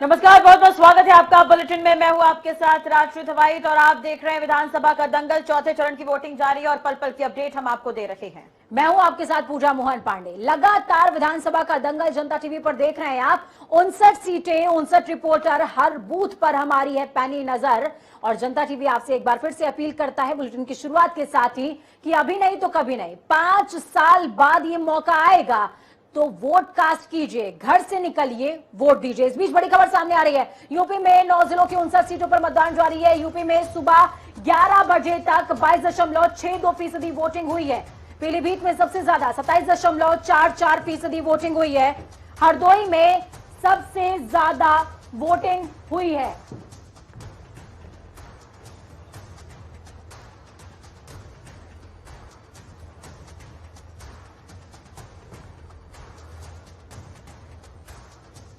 नमस्कार, बहुत बहुत स्वागत है आपका बुलेटिन में। मैं हूं आपके साथ राजश्री थवाईत और आप देख रहे हैं विधानसभा का दंगल। चौथे चरण की वोटिंग जारी है और पल पल की अपडेट हम आपको दे रहे हैं। मैं हूं आपके साथ पूजा मोहन पांडे। लगातार विधानसभा का दंगल जनता टीवी पर देख रहे हैं आप। 59 सीटें, 59 रिपोर्टर, हर बूथ पर हमारी है पैनी नजर। और जनता टीवी आपसे एक बार फिर से अपील करता है बुलेटिन की शुरुआत के साथ ही कि अभी नहीं तो कभी नहीं, 5 साल बाद ये मौका आएगा तो वोट कास्ट कीजिए, घर से निकलिए, वोट दीजिए। इस बीच बड़ी खबर सामने आ रही है। यूपी में 9 जिलों की 59 सीटों पर मतदान जारी है। यूपी में सुबह 11 बजे तक 22.62% वोटिंग हुई है। पीलीभीत में सबसे ज्यादा 27.44% वोटिंग हुई है। हरदोई में सबसे ज्यादा वोटिंग हुई है।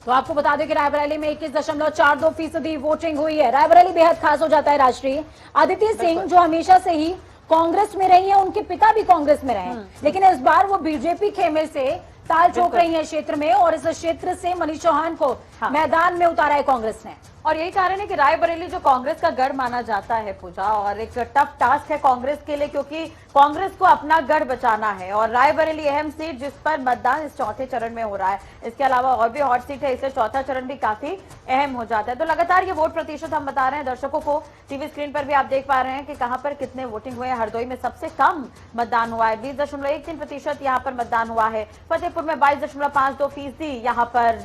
तो आपको बता दें कि रायबरेली में 21.42% वोटिंग हुई है। रायबरेली बेहद खास हो जाता है राष्ट्रीय। अदिति सिंह जो हमेशा से ही कांग्रेस में रही है, उनके पिता भी कांग्रेस में रहे, लेकिन इस बार वो बीजेपी खेमे से ताल ठोक रही है क्षेत्र में, और इस क्षेत्र से मनीष चौहान को मैदान में उतारा है कांग्रेस ने। और यही कारण है कि रायबरेली जो कांग्रेस का गढ़ माना जाता है पूजा, और एक टफ टास्क है कांग्रेस के लिए, क्योंकि कांग्रेस को अपना गढ़ बचाना है। और रायबरेली अहम सीट जिस पर मतदान इस चौथे चरण में हो रहा है। इसके अलावा और भी हॉट सीट है, इससे चौथा चरण भी काफी अहम हो जाता है। तो लगातार ये वोट प्रतिशत हम बता रहे हैं दर्शकों को। टीवी स्क्रीन पर भी आप देख पा रहे हैं कि कहां पर कितने वोटिंग हुए हैं। हरदोई में सबसे कम मतदान हुआ है, 20.13% यहाँ पर मतदान हुआ है। फतेहपुर में 22.52% यहाँ पर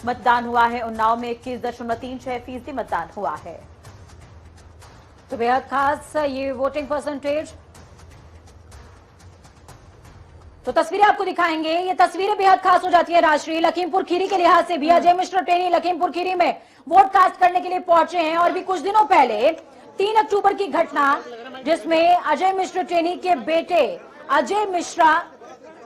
मतदान हुआ है। उन्नाव में 21.36% मतदान हुआ है। तो बेहद खास ये वोटिंग परसेंटेज। तो तस्वीरें आपको दिखाएंगे। ये तस्वीरें बेहद खास हो जाती है राष्ट्रीय। लखीमपुर खीरी के लिहाज से भी अजय मिश्र टेनी लखीमपुर खीरी में वोट कास्ट करने के लिए पहुंचे हैं। और भी कुछ दिनों पहले 3 अक्टूबर की घटना, जिसमें अजय मिश्र टेनी के बेटे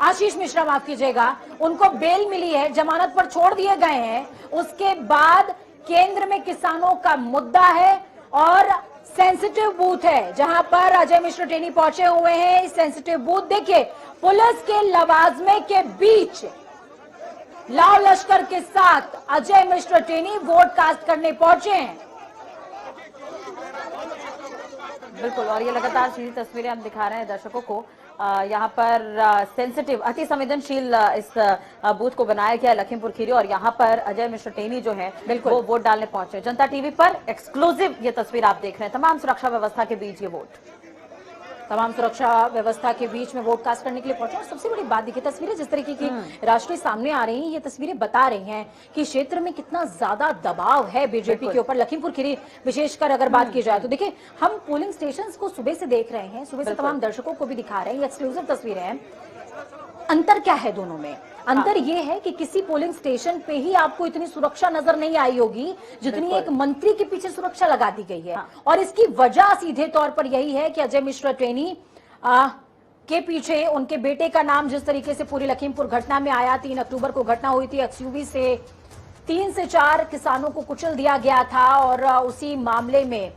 आशीष मिश्रा, माफ कीजिएगा, उनको बेल मिली है, जमानत पर छोड़ दिए गए हैं। उसके बाद केंद्र में किसानों का मुद्दा है और सेंसिटिव बूथ है जहां पर अजय मिश्र टेनी पहुंचे हुए हैं। इस सेंसिटिव बूथ देखिए, पुलिस के लवाजमे के बीच लाल लश्कर के साथ अजय मिश्र टेनी वोट कास्ट करने पहुंचे हैं। बिल्कुल, और ये लगातार सीधी तस्वीरें हम दिखा रहे हैं दर्शकों को। यहाँ पर सेंसिटिव, अति संवेदनशील इस बूथ को बनाया गया लखीमपुर खीरी, और यहाँ पर अजय मिश्र टेनी जो है बिल्कुल वो वोट डालने पहुंचे। जनता टीवी पर एक्सक्लूसिव ये तस्वीर आप देख रहे हैं। तमाम सुरक्षा व्यवस्था के बीच ये वोट, तमाम सुरक्षा व्यवस्था के बीच में वोट कास्ट करने के लिए पहुंचे। और सबसे बड़ी बात देखिए, तस्वीरें जिस तरीके की राष्ट्रीय सामने आ रही हैं, ये तस्वीरें बता रही हैं कि क्षेत्र में कितना ज्यादा दबाव है बीजेपी के ऊपर। लखीमपुर खीरी विशेषकर अगर बात की जाए तो देखिए, हम पोलिंग स्टेशंस को सुबह से देख रहे हैं, सुबह से तमाम दर्शकों को भी दिखा रहे हैं। एक्सक्लूसिव तस्वीरें हैं। अंतर क्या है दोनों में? अंतर यह है कि किसी पोलिंग स्टेशन पे ही आपको इतनी सुरक्षा नजर नहीं आई होगी जितनी एक मंत्री के पीछे सुरक्षा लगा दी गई है। और इसकी वजह सीधे तौर पर यही है कि अजय मिश्रा टेनी के पीछे उनके बेटे का नाम जिस तरीके से पूरी लखीमपुर घटना में आया। 3 अक्टूबर को घटना हुई थी। एक्सयूवी से 3 से 4 किसानों को कुचल दिया गया था, और उसी मामले में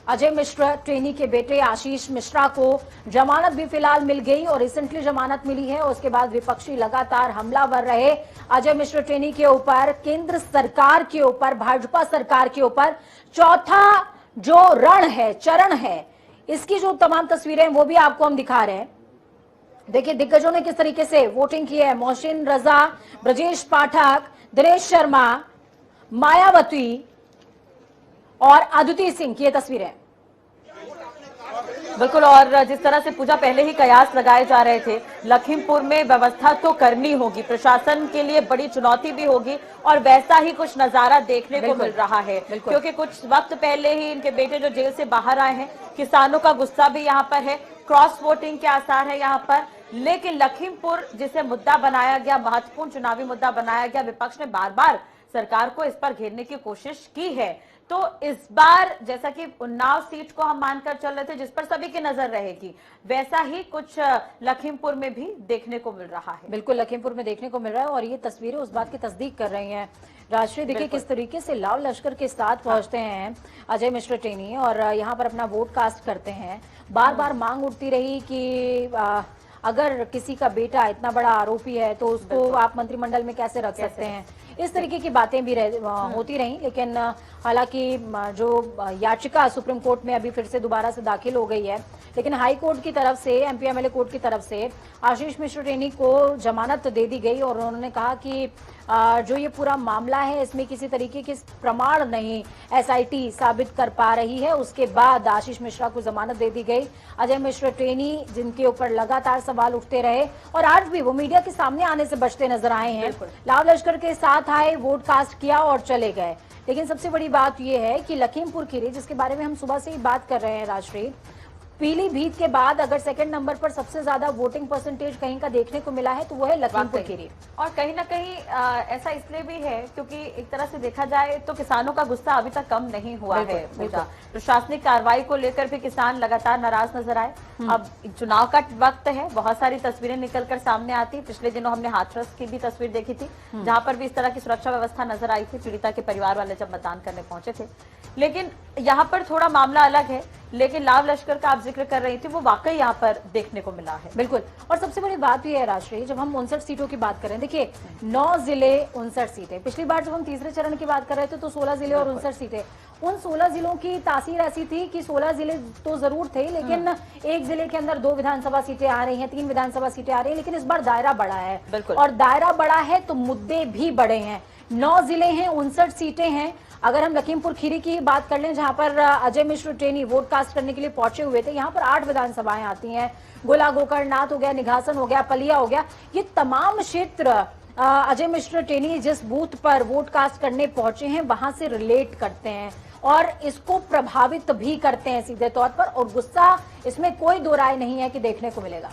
अजय मिश्रा टेनी के बेटे आशीष मिश्रा को जमानत भी फिलहाल मिल गई, और रिसेंटली जमानत मिली है। उसके बाद विपक्षी लगातार हमलावर रहे अजय मिश्रा टेनी के ऊपर, केंद्र सरकार के ऊपर, भाजपा सरकार के ऊपर। चौथा जो चरण है, इसकी जो तमाम तस्वीरें हैं वो भी आपको हम दिखा रहे हैं। देखिए दिग्गजों ने किस तरीके से वोटिंग की है। मोहसिन रजा, ब्रजेश पाठक, दिनेश शर्मा, मायावती और अदिति सिंह की ये तस्वीरें। बिल्कुल, और जिस तरह से पूजा पहले ही कयास लगाए जा रहे थे, लखीमपुर में व्यवस्था तो करनी होगी, प्रशासन के लिए बड़ी चुनौती भी होगी, और वैसा ही कुछ नजारा देखने को मिल रहा है। क्योंकि कुछ वक्त पहले ही इनके बेटे जो जेल से बाहर आए हैं, किसानों का गुस्सा भी यहाँ पर है, क्रॉस वोटिंग के आसार है यहाँ पर। लेकिन लखीमपुर जिसे मुद्दा बनाया गया, महत्वपूर्ण चुनावी मुद्दा बनाया गया, विपक्ष ने बार बार सरकार को इस पर घेरने की कोशिश की है। तो इस बार जैसा कि उन्नाव सीट को हम मानकर चल रहे थे जिस पर सभी की नजर रहेगी, वैसा ही कुछ लखीमपुर में भी देखने को मिल रहा है। बिल्कुल लखीमपुर में देखने को मिल रहा है, और ये तस्वीरें उस बात की तस्दीक कर रही हैं। राष्ट्रीय देखिए किस तरीके से लाल लश्कर के साथ पहुंचते हैं अजय मिश्रा टेनी, और यहाँ पर अपना वोट कास्ट करते हैं। बार बार मांग उठती रही कि अगर किसी का बेटा इतना बड़ा आरोपी है तो उसको आप मंत्रिमंडल में कैसे रख सकते हैं। इस तरीके की बातें भी होती रही। लेकिन हालांकि जो याचिका सुप्रीम कोर्ट में अभी फिर से दोबारा से दाखिल हो गई है, लेकिन हाई कोर्ट की तरफ से, एमपीएमएलए कोर्ट की तरफ से आशीष मिश्र टेनी को जमानत दे दी गई और उन्होंने कहा कि जो ये पूरा मामला है इसमें किसी तरीके के प्रमाण नहीं एसआईटी साबित कर पा रही है। उसके बाद आशीष मिश्रा को जमानत दे दी गई। अजय मिश्र टेनी जिनके ऊपर लगातार सवाल उठते रहे और आज भी वो मीडिया के सामने आने से बचते नजर आए हैं, लाव लश्कर के साथ आए, वोट कास्ट किया और चले गए। लेकिन सबसे बड़ी बात यह है कि लखीमपुर खीरी, जिसके बारे में हम सुबह से ही बात कर रहे हैं राजश्री, पीलीभीत के बाद अगर सेकंड नंबर पर सबसे ज्यादा वोटिंग परसेंटेज कहीं का देखने को मिला है तो वो है लखीमपुर खीरी। और कहीं ना कहीं ऐसा इसलिए भी है क्योंकि एक तरह से देखा जाए तो किसानों का गुस्सा अभी तक कम नहीं हुआ है। प्रशासनिक कार्रवाई को लेकर भी किसान लगातार नाराज नजर आए। अब चुनाव का वक्त है, बहुत सारी तस्वीरें निकलकर सामने आती। पिछले दिनों हमने हाथरस की भी तस्वीर देखी थी जहां पर भी इस तरह की सुरक्षा व्यवस्था नजर आई थी पीड़िता के परिवार वाले जब मतदान करने पहुंचे थे। लेकिन यहाँ पर थोड़ा मामला अलग है। लेकिन लाव लश्कर का आप जिक्र कर रही थी, वो वाकई यहाँ पर देखने को मिला है। बिल्कुल। और सबसे बड़ी बात यह है राष्ट्रीय, जब हम 59 सीटों की बात करें, देखिए 9 जिले 59 सीटें। पिछली बार जब हम तीसरे चरण की बात कर रहे थे तो 16 जिले और 59 सीटें। उन 16 जिलों की तासीर ऐसी थी कि 16 जिले तो जरूर थे, लेकिन एक जिले के अंदर 2 विधानसभा सीटें आ रही हैं, 3 विधानसभा सीटें आ रही हैं, लेकिन इस बार दायरा बड़ा है। और दायरा बड़ा है तो मुद्दे भी बड़े हैं। 9 जिले हैं, 59 सीटें हैं। अगर हम लखीमपुर खीरी की बात कर लें, जहां पर अजय मिश्र टेनी वोट कास्ट करने के लिए पहुंचे हुए थे, यहां पर 8 विधानसभाएं आती हैं। गोला गोकर्णनाथ हो गया, निघासन हो गया, पलिया हो गया, ये तमाम क्षेत्र अजय मिश्र टेनी जिस बूथ पर वोट कास्ट करने पहुंचे हैं वहां से रिलेट करते हैं और इसको प्रभावित भी करते हैं सीधे तौर पर। और गुस्सा इसमें कोई दो राय नहीं है कि देखने को मिलेगा।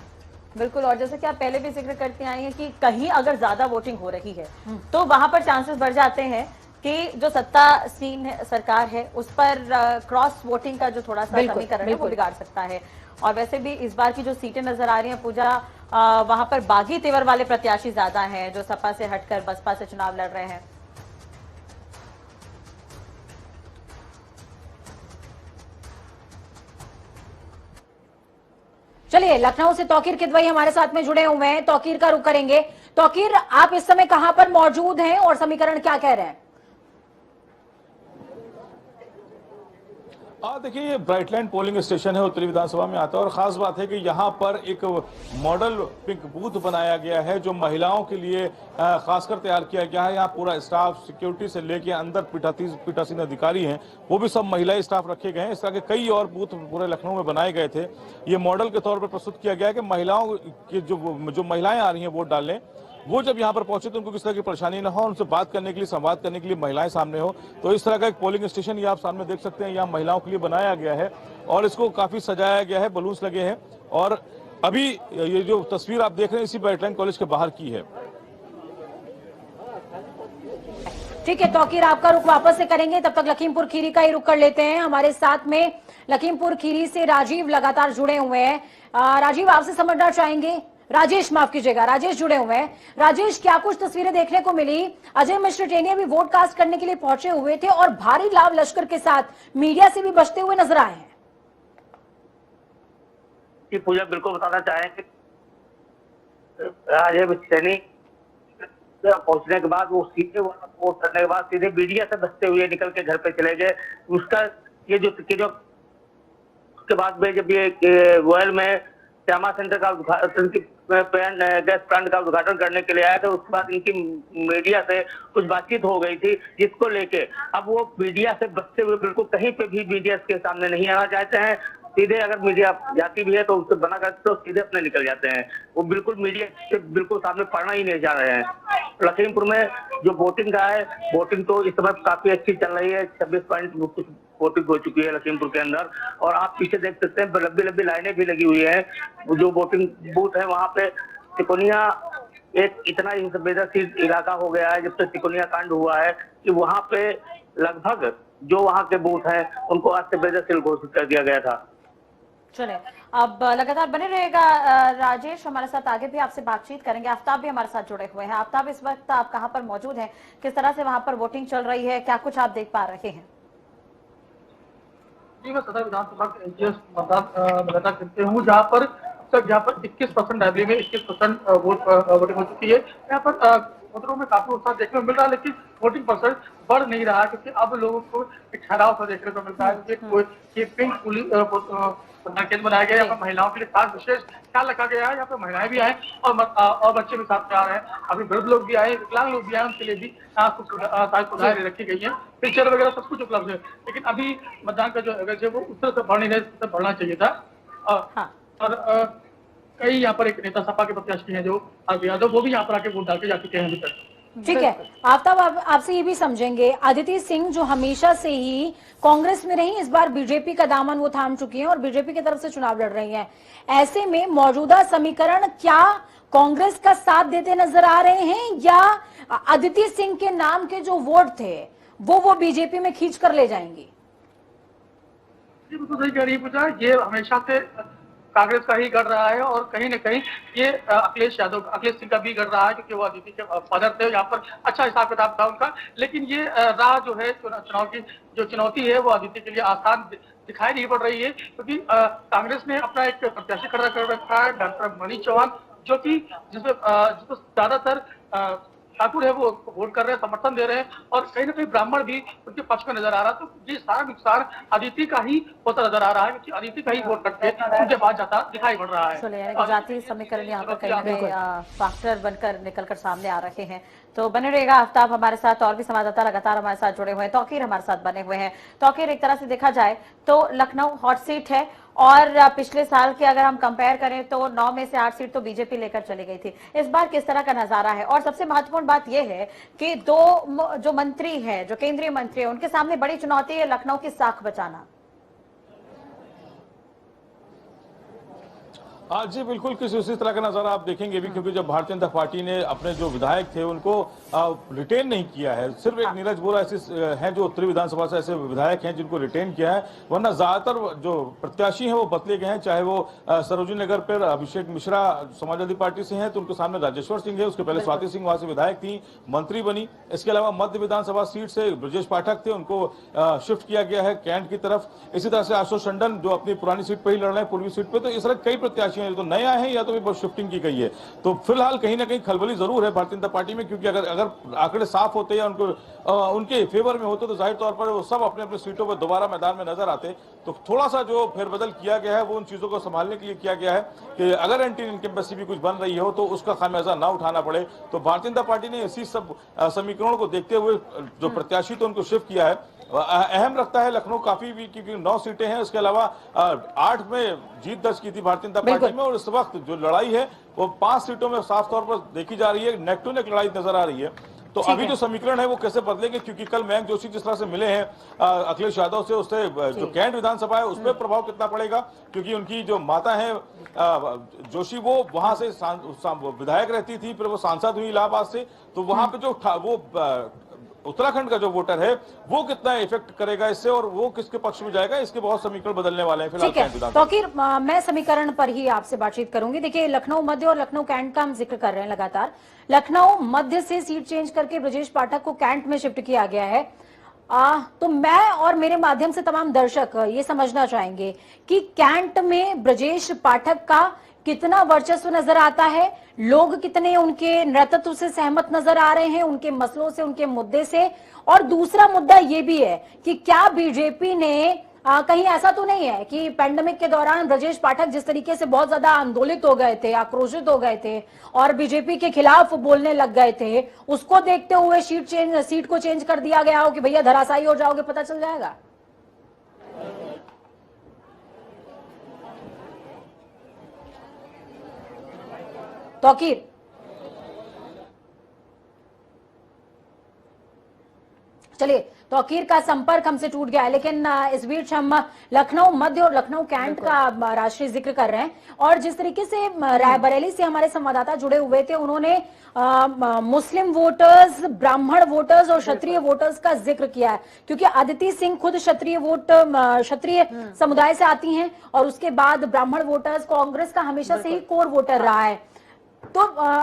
बिल्कुल। और जैसे कि आप पहले भी जिक्र करते आए हैं कि कहीं अगर ज्यादा वोटिंग हो रही है तो वहां पर चांसेस बढ़ जाते हैं कि जो सत्तासीन सरकार है उस पर क्रॉस वोटिंग का जो थोड़ा सा समीकरण है वो बिगाड़ सकता है। और वैसे भी इस बार की जो सीटें नजर आ रही हैं पूजा, वहां पर बागी तेवर वाले प्रत्याशी ज्यादा हैं जो सपा से हटकर बसपा से चुनाव लड़ रहे हैं। चलिए, लखनऊ से तौकीर किदवई हमारे साथ में जुड़े हुए हैं। तौकीर का रुख करेंगे। तौकीर, आप इस समय कहां पर मौजूद हैं और समीकरण क्या कह रहे हैं? देखिए, ये ब्राइटलैंड पोलिंग स्टेशन है, उत्तरी विधानसभा में आता है और खास बात है कि यहाँ पर एक मॉडल पिंक बूथ बनाया गया है जो महिलाओं के लिए खासकर तैयार किया गया है। यहाँ पूरा स्टाफ सिक्योरिटी से लेके अंदर पीठासीन अधिकारी हैं वो भी सब महिलाएं स्टाफ रखे गए हैं। इस तरह के कई और बूथ पूरे लखनऊ में बनाए गए थे। ये मॉडल के तौर पर प्रस्तुत किया गया है कि महिलाओं की जो महिलाएं आ रही हैं वोट डालने, वो जब यहाँ पर पहुंचे तो उनको किस तरह की परेशानी ना हो, उनसे बात करने के लिए, संवाद करने के लिए महिलाएं सामने हो। तो इस तरह का एक पोलिंग स्टेशन ये आप सामने देख सकते हैं, यहाँ महिलाओं के लिए बनाया गया है और इसको काफी सजाया गया है, बलून्स लगे हैं। और अभी ये जो तस्वीर आप देख रहे हैं इसी ब्राइटलैंड कॉलेज के बाहर की है। ठीक है तौकीर, आपका रुख वापस से करेंगे, तब तक लखीमपुर खीरी का ही रुख कर लेते हैं। हमारे साथ में लखीमपुर खीरी से राजीव लगातार जुड़े हुए हैं। राजीव, आपसे समझना चाहेंगे, राजेश माफ कीजिएगा, राजेश जुड़े हुए हैं। राजेश, क्या कुछ तस्वीरें देखने को मिली? अजय मिश्र टेनी भी वोट कास्ट करने के लिए पहुंचे हुए थे और भारी लाव लश्कर के साथ मीडिया से भी बचते हुए नजर आए हैं। पूजा बिल्कुल बताना चाहेंगे, अजय मिश्र टेनी पहुंचने के बाद वो सीधे वोट करने के बाद सीधे मीडिया से बचते हुए निकल के घर पे चले गए। उसका ये जो उसके बाद में जब ये गोयल में श्यामा सेंटर का उद्घाटन गैस प्लांट का उद्घाटन करने के लिए आया था, उसके बाद इनकी मीडिया से कुछ बातचीत हो गई थी जिसको लेके अब वो मीडिया से बचते हुए बिल्कुल कहीं पे भी मीडिया के सामने नहीं आना चाहते हैं। सीधे अगर मीडिया जाती भी है तो उससे बना करते तो सीधे अपने निकल जाते हैं। वो बिल्कुल मीडिया से बिल्कुल सामने पढ़ना ही नहीं जा रहे हैं। लखीमपुर में जो वोटिंग का है, वोटिंग तो इस समय काफी अच्छी चल रही है। 26 पॉइंट वोटिंग हो चुकी है लखीमपुर के अंदर और आप पीछे देख सकते हैं लंबी लंबी लाइनें भी लगी हुई है। जो वोटिंग बूथ है वहां पे तिकोनिया एक इतना ही संवेदनशील इलाका हो गया है जब से तिकोनिया कांड हुआ है कि वहां पे लगभग जो वहां के बूथ हैं उनको आज संवेदनशील घोषित कर दिया गया था। चले, अब लगातार बने रहेगा राजेश, हमारे साथ आगे भी आपसे बातचीत करेंगे। आफ्ताब भी हमारे साथ जुड़े हुए हैं। आफ्ताब, इस वक्त आप कहां पर मौजूद हैं, किस तरह से वहां पर वोटिंग चल रही है, क्या कुछ आप देख पा रहे हैं? जी, मैं सदर विधानसभा के एनजीएस मतदाता करते हूँ जहाँ पर 21% डायबली में 21% वोटिंग हो चुकी है। यहाँ पर वोटरों में काफी उत्साह देखने को मिल रहा है, लेकिन वोटिंग परसेंट बढ़ नहीं रहा है, क्योंकि अब लोगों को एक ठहराव सा देखने को मिलता है। क्योंकि ये पिंक पुलिस केंद्र बनाया गया है, यहाँ पर महिलाओं के लिए खास विशेष ख्याल रखा गया है। यहाँ पे महिलाएं भी आए और बच्चे भी साथ में आ रहे हैं, अभी वृद्ध लोग भी आए, विकलांग लोग भी आए, उनके लिए भी सुविधाएं रखी गई है, पिक्चर वगैरह सब कुछ उपलब्ध है। लेकिन अभी मतदान का जो एवरेज है वो उस तरह से बढ़ नहीं रहा है, जिस तरह बढ़ना चाहिए था। और कई यहाँ पर एक नेता सपा के प्रत्याशी हैं जो आगे यादव, वो भी यहाँ पर आके वोट डाल के जा चुके हैं अभी तक। ठीक है, आफ्ताब आपसे ये भी समझेंगे, अदिति सिंह जो हमेशा से ही कांग्रेस में रही, इस बार बीजेपी का दामन वो थाम चुकी हैं और बीजेपी की तरफ से चुनाव लड़ रही हैं। ऐसे में मौजूदा समीकरण क्या कांग्रेस का साथ देते नजर आ रहे हैं, या अदिति सिंह के नाम के जो वोट थे वो बीजेपी में खींच कर ले जाएंगी? बिल्कुल सही कह रही है पूजा, ये हमेशा से कांग्रेस का ही गढ़ रहा है और कहीं न कहीं ये अखिलेश सिंह का भी गढ़ रहा है, क्योंकि वो अदिति के फादर थे, यहाँ पर अच्छा हिसाब किताब था उनका। लेकिन ये राह जो है चुनाव की जो चुनौती है वो अदिति के लिए आसान दिखाई नहीं पड़ रही है, क्योंकि कांग्रेस ने अपना एक प्रत्याशी खड़ा कर रखा है, डॉक्टर मनीष चौहान, जो कि जिसमें ज्यादातर ठाकुर है वो वोट कर रहे हैं, समर्थन दे रहे हैं, और कहीं ना कहीं ब्राह्मण भी उनके पक्ष में नजर आ रहा है। तो ये सारा नुकसान अदिति का ही होता नजर आ रहा है, क्योंकि अदिति का ही वोट करके उनके बाद जाता दिखाई पड़ रहा है। जातीय समीकरण यहाँ पर कहीं ना कहीं फैक्टर बनकर निकलकर सामने आ रहे हैं। तो बने रहेगा आफ्ताब हमारे साथ, और भी संवाददाता लगातार हमारे साथ जुड़े हुए हैं। तौकीर हमारे साथ बने हुए हैं। तौकीर, एक तरह से देखा जाए तो लखनऊ हॉट सीट है, और पिछले साल के अगर हम कंपेयर करें तो 9 में से 8 सीट तो बीजेपी लेकर चली गई थी। इस बार किस तरह का नजारा है? और सबसे महत्वपूर्ण बात यह है कि 2 जो मंत्री हैं, जो केंद्रीय मंत्री हैं, उनके सामने बड़ी चुनौती है लखनऊ की साख बचाना। आज जी बिल्कुल किसी उसी तरह का नजारा आप देखेंगे भी, क्योंकि जब भारतीय जनता पार्टी ने अपने जो विधायक थे उनको रिटेन नहीं किया है, सिर्फ एक नीरज बोरा ऐसे हैं जो उत्तरी विधानसभा से ऐसे विधायक हैं जिनको रिटेन किया है, वरना ज्यादातर जो प्रत्याशी हैं वो बदले गए हैं। चाहे वो सरोजिनी नगर पर अभिषेक मिश्रा समाजवादी पार्टी से हैं, तो उनके सामने राजेश्वर सिंह है, उसके पहले स्वाति सिंह वहां से विधायक थी, मंत्री बनी। इसके अलावा मध्य विधानसभा सीट से ब्रजेश पाठक थे, उनको शिफ्ट किया गया है कैंट की तरफ। इसी तरह से आशुतोष टंडन जो अपनी पुरानी सीट पर ही लड़ रहे हैं, पूर्वी सीट पर। तो इस तरह कई प्रत्याशी तो नया है या तो भी बहुत शिफ्टिंग की गई है। तो फिलहाल कहीं ना कहीं खलबली जरूर है भारतीय जनता पार्टी में, क्योंकि अगर आंकड़े साफ होते या उनके फेवर में होते तो जाहिर तौर पर वो सब अपने अपने सीटों पर दोबारा मैदान में नजर आते। तो थोड़ा सा जो फेरबदल किया गया है वो उन चीजों को संभालने के लिए किया गया है कि अगर एंटी इनकम्बेंसी भी कुछ बन रही हो तो उसका खामियाजा ना उठाना पड़े। तो भारतीय जनता पार्टी ने इसी सब समीकरणों को देखते हुए जो प्रत्याशी तो उनको शिफ्ट किया है। अहम रखता है लखनऊ काफी भी, क्योंकि 9 सीटें हैं, उसके अलावा 8 में जीत दर्ज की थी भारतीय जनता पार्टी में, और इस वक्त जो लड़ाई है वो 5 सीटों में साफ तौर पर देखी जा रही है, नेक टू नेक लड़ाई नजर आ रही है। तो अभी जो समीकरण है वो कैसे बदलेंगे, क्योंकि कल मयंक जोशी जिस तरह से मिले हैं अखिलेश यादव से, उससे जो कैंट विधानसभा है उस पर प्रभाव कितना पड़ेगा, क्योंकि उनकी जो माता है जोशी वो वहां से विधायक रहती थी, फिर वो सांसद हुई इलाहाबाद से। तो वहां पे जो वो उत्तराखंड का जो वोटर है वो कितना इफेक्ट करेगा इससे, और वो किसके पक्ष में जाएगा, इसके बहुत समीकरण बदलने वाले हैं फिलहाल। ठीक है तौकीर, मैं समीकरण पर ही आपसे बातचीत करूंगी। देखिए, लखनऊ मध्य और लखनऊ कैंट का हम जिक्र कर रहे हैं लगातार। लखनऊ मध्य से सीट चेंज करके ब्रजेश पाठक को कैंट में शिफ्ट किया गया है। तो मैं और मेरे माध्यम से तमाम दर्शक ये समझना चाहेंगे कि कैंट में ब्रजेश पाठक का कितना वर्चस्व नजर आता है, लोग कितने उनके नेतृत्व से सहमत नजर आ रहे हैं, उनके मसलों से, उनके मुद्दे से। और दूसरा मुद्दा ये भी है कि क्या बीजेपी ने कहीं ऐसा तो नहीं है कि पैंडेमिक के दौरान ब्रजेश पाठक जिस तरीके से बहुत ज्यादा आंदोलित हो गए थे, आक्रोशित हो गए थे और बीजेपी के खिलाफ बोलने लग गए थे, उसको देखते हुए सीट को चेंज कर दिया गया हो कि भैया धराशायी हो जाओगे, पता चल जाएगा? तौकीर, चलिए, तौकीर का संपर्क हमसे टूट गया है, लेकिन इस बीच हम लखनऊ मध्य और लखनऊ कैंट का राष्ट्रीय जिक्र कर रहे हैं। और जिस तरीके से रायबरेली से हमारे संवाददाता जुड़े हुए थे, उन्होंने मुस्लिम वोटर्स, ब्राह्मण वोटर्स और क्षत्रिय वोटर्स का जिक्र किया है, क्योंकि अदिति सिंह खुद क्षत्रिय समुदाय से आती हैं, और उसके बाद ब्राह्मण वोटर्स कांग्रेस का हमेशा से ही कोर वोटर रहा है। तो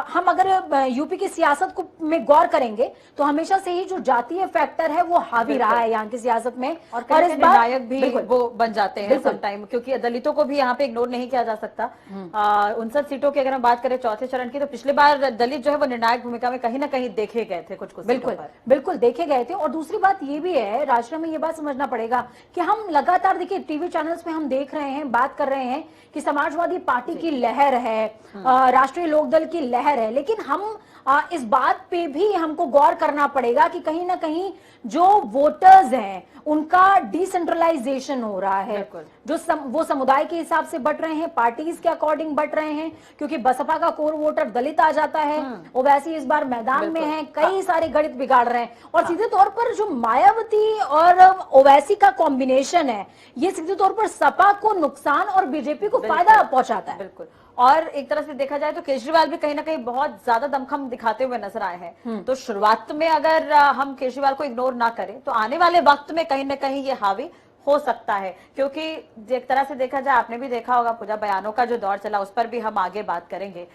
हम अगर यूपी की सियासत को में गौर करेंगे तो हमेशा से ही जो जातीय फैक्टर है वो हावी रहा है यहाँ की सियासत में, और इस बार निर्णायक भी वो बन जाते हैं सम टाइम, क्योंकि दलितों को भी यहाँ पे इग्नोर नहीं किया जा सकता। 59 सीटों की अगर हम बात करें चौथे चरण की, तो पिछली बार दलित जो है वो निर्णायक भूमिका में कहीं ना कहीं देखे गए थे कुछ बिल्कुल बिल्कुल देखे गए थे। और दूसरी बात ये भी है, राष्ट्र में ये बात समझना पड़ेगा कि हम लगातार देखिए टीवी चैनल्स में हम देख रहे हैं, बात कर रहे हैं कि समाजवादी पार्टी की लहर है, राष्ट्रीय लोकदल की लहर है, लेकिन हम इस बात पे भी हमको गौर करना पड़ेगा कि कहीं ना कहीं जो वोटर्स हैं उनका डिसेंट्रलाइजेशन हो रहा है, जो वो समुदाय के हिसाब से बट रहे हैं, पार्टीज के अकॉर्डिंग बट रहे हैं, क्योंकि बसपा का कोर वोटर दलित आ जाता है, ओवैसी इस बार मैदान में है, कई सारे गणित बिगाड़ रहे हैं। और सीधे तौर पर जो मायावती और ओवैसी का कॉम्बिनेशन है, ये सीधे तौर पर सपा को नुकसान और बीजेपी को फायदा पहुंचाता है। बिल्कुल। और एक तरह से देखा जाए तो केजरीवाल भी कहीं ना कहीं बहुत ज्यादा दमखम दिखाते हुए नजर आए हैं। तो शुरुआत में अगर हम केजरीवाल को इग्नोर ना करें तो आने वाले वक्त में कहीं ना कहीं ये हावी हो सकता है, क्योंकि एक तरह से देखा जाए, आपने भी देखा होगा पूजा बयानों का जो दौर चला, उस पर भी हम आगे बात करेंगे।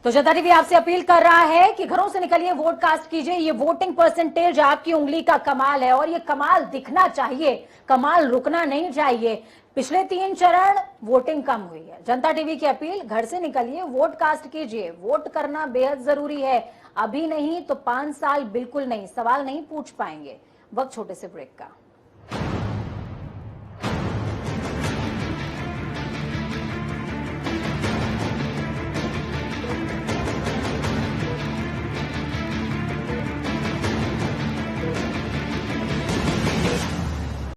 तो जनता टीवी आपसे अपील कर रहा है कि घरों से निकलिए, वोट कास्ट कीजिए। ये वोटिंग परसेंटेज आपकी उंगली का कमाल है और ये कमाल दिखना चाहिए, कमाल रुकना नहीं चाहिए। पिछले 3 चरण वोटिंग कम हुई है। जनता टीवी की अपील, घर से निकलिए, वोट कास्ट कीजिए। वोट करना बेहद जरूरी है, अभी नहीं तो 5 साल बिल्कुल नहीं, सवाल नहीं पूछ पाएंगे। वक्त छोटे से ब्रेक का।